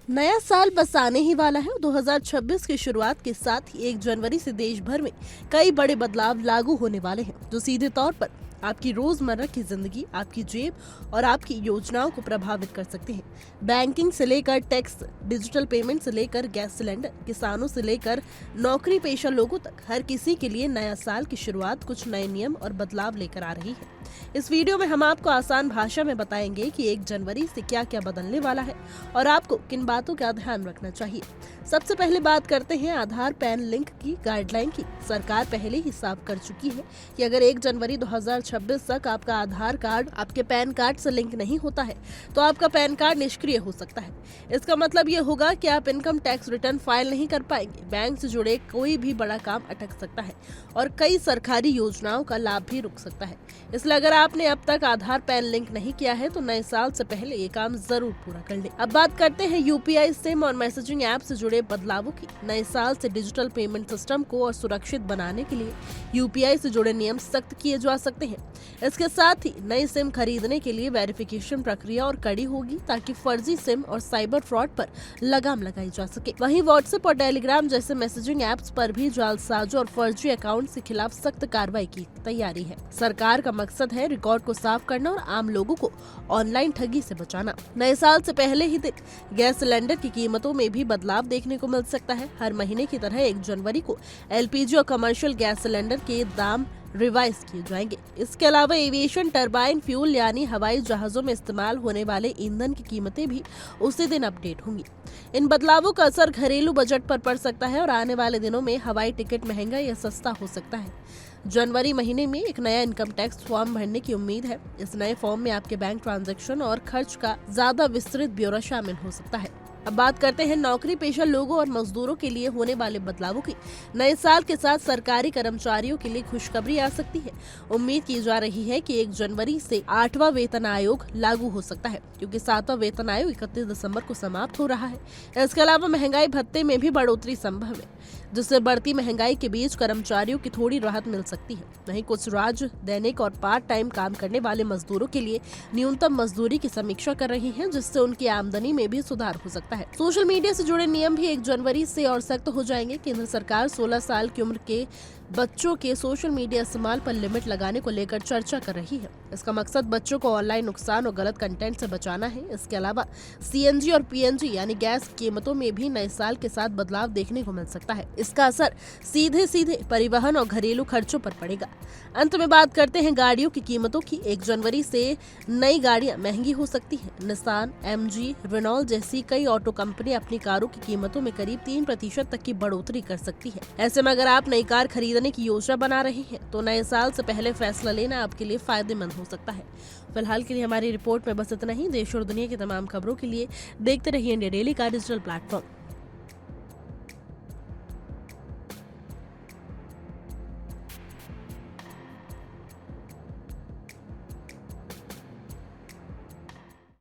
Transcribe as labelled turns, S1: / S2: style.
S1: नया साल बस आने ही वाला है। 2026 की शुरुआत के साथ ही 1 जनवरी से देश भर में कई बड़े बदलाव लागू होने वाले हैं, जो सीधे तौर पर आपकी रोजमर्रा की जिंदगी, आपकी जेब और आपकी योजनाओं को प्रभावित कर सकते हैं। बैंकिंग से लेकर टैक्स, डिजिटल पेमेंट से लेकर गैस सिलेंडर, किसानों से लेकर नौकरी पेशा लोगों तक, हर किसी के लिए नया साल की शुरुआत कुछ नए नियम और बदलाव लेकर आ रही है। इस वीडियो में हम आपको आसान भाषा में बताएंगे कि 1 जनवरी से क्या क्या बदलने वाला है और आपको किन बातों का ध्यान रखना चाहिए। सबसे पहले बात करते हैं आधार पैन लिंक की गाइडलाइन की। सरकार पहले ही साफ कर चुकी है कि अगर 1 जनवरी 2026 तक आपका आधार कार्ड आपके पैन कार्ड से लिंक नहीं होता है तो आपका पैन कार्ड निष्क्रिय हो सकता है। इसका मतलब ये होगा कि आप इनकम टैक्स रिटर्न फाइल नहीं कर पाएंगे, बैंक से जुड़े कोई भी बड़ा काम अटक सकता है और कई सरकारी योजनाओं का लाभ भी रुक सकता है। इसलिए अगर आपने अब तक आधार पैन लिंक नहीं किया है तो नए साल से पहले ये काम जरूर पूरा कर ले। अब बात करते हैं यूपीआई, सिम और मैसेजिंग ऐप से जुड़े बदलावों की। नए साल से डिजिटल पेमेंट सिस्टम को और सुरक्षित बनाने के लिए यूपीआई से जुड़े नियम सख्त किए जा सकते हैं। इसके साथ ही नई सिम खरीदने के लिए वेरिफिकेशन प्रक्रिया और कड़ी होगी ताकि फर्जी सिम और साइबर फ्रॉड पर लगाम लगाई जा सके। वहीं व्हाट्सएप और टेलीग्राम जैसे मैसेजिंग ऐप्स पर भी जालसाजों और फर्जी अकाउंट के खिलाफ सख्त कार्रवाई की तैयारी है। सरकार का मकसद है रिकॉर्ड को साफ करना और आम लोगों को ऑनलाइन ठगी से बचाना। नए साल से पहले ही दिन गैस सिलेंडर की कीमतों में भी बदलाव देखने को मिल सकता है। हर महीने की तरह 1 जनवरी को एलपीजी और कमर्शियल गैस सिलेंडर के दाम रिवाइज किए जाएंगे। इसके अलावा एविएशन टरबाइन फ्यूल यानी हवाई जहाजों में इस्तेमाल होने वाले ईंधन की कीमतें भी उसी दिन अपडेट होंगी। इन बदलावों का असर घरेलू बजट पर पड़ सकता है और आने वाले दिनों में हवाई टिकट महंगा या सस्ता हो सकता है। जनवरी महीने में एक नया इनकम टैक्स फॉर्म भरने की उम्मीद है। इस नए फॉर्म में आपके बैंक ट्रांजैक्शन और खर्च का ज्यादा विस्तृत ब्यौरा शामिल हो सकता है। अब बात करते हैं नौकरी पेशा लोगों और मजदूरों के लिए होने वाले बदलावों की। नए साल के साथ सरकारी कर्मचारियों के लिए खुशखबरी आ सकती है। उम्मीद की जा रही है कि 1 जनवरी से 8वां वेतन आयोग लागू हो सकता है, क्योंकि 7वां वेतन आयोग 31 दिसंबर को समाप्त हो रहा है। इसके अलावा महंगाई भत्ते में भी बढ़ोतरी संभव है, जिससे बढ़ती महंगाई के बीच कर्मचारियों की थोड़ी राहत मिल सकती है। वहीं कुछ राज्य दैनिक और पार्ट टाइम काम करने वाले मजदूरों के लिए न्यूनतम मजदूरी की समीक्षा कर रही हैं, जिससे उनकी आमदनी में भी सुधार हो सकता है। सोशल मीडिया से जुड़े नियम भी 1 जनवरी से और सख्त हो जाएंगे। केंद्र सरकार 16 साल की उम्र के बच्चों के सोशल मीडिया इस्तेमाल पर लिमिट लगाने को लेकर चर्चा कर रही है। इसका मकसद बच्चों को ऑनलाइन नुकसान और गलत कंटेंट से बचाना है। इसके अलावा सीएनजी और पीएनजी यानी गैस कीमतों में भी नए साल के साथ बदलाव देखने को मिल सकता है। इसका असर सीधे परिवहन और घरेलू खर्चों पर पड़ेगा। अंत में बात करते हैं गाड़ियों की कीमतों की। 1 जनवरी से नई गाड़ियां महंगी हो सकती हैं। निसान, एमजी, रेनॉल्ट जैसी कई ऑटो कंपनी अपनी कारों की कीमतों में करीब 3% तक की बढ़ोतरी कर सकती है। ऐसे में अगर आप नई कार खरीदने की योजना बना रहे हैं तो नए साल से पहले फैसला लेना आपके लिए फायदेमंद हो सकता है। फिलहाल के लिए हमारी रिपोर्ट में बस इतना ही। देश और दुनिया की तमाम खबरों के लिए देखते रहिए इंडिया डेली का डिजिटल प्लेटफॉर्म।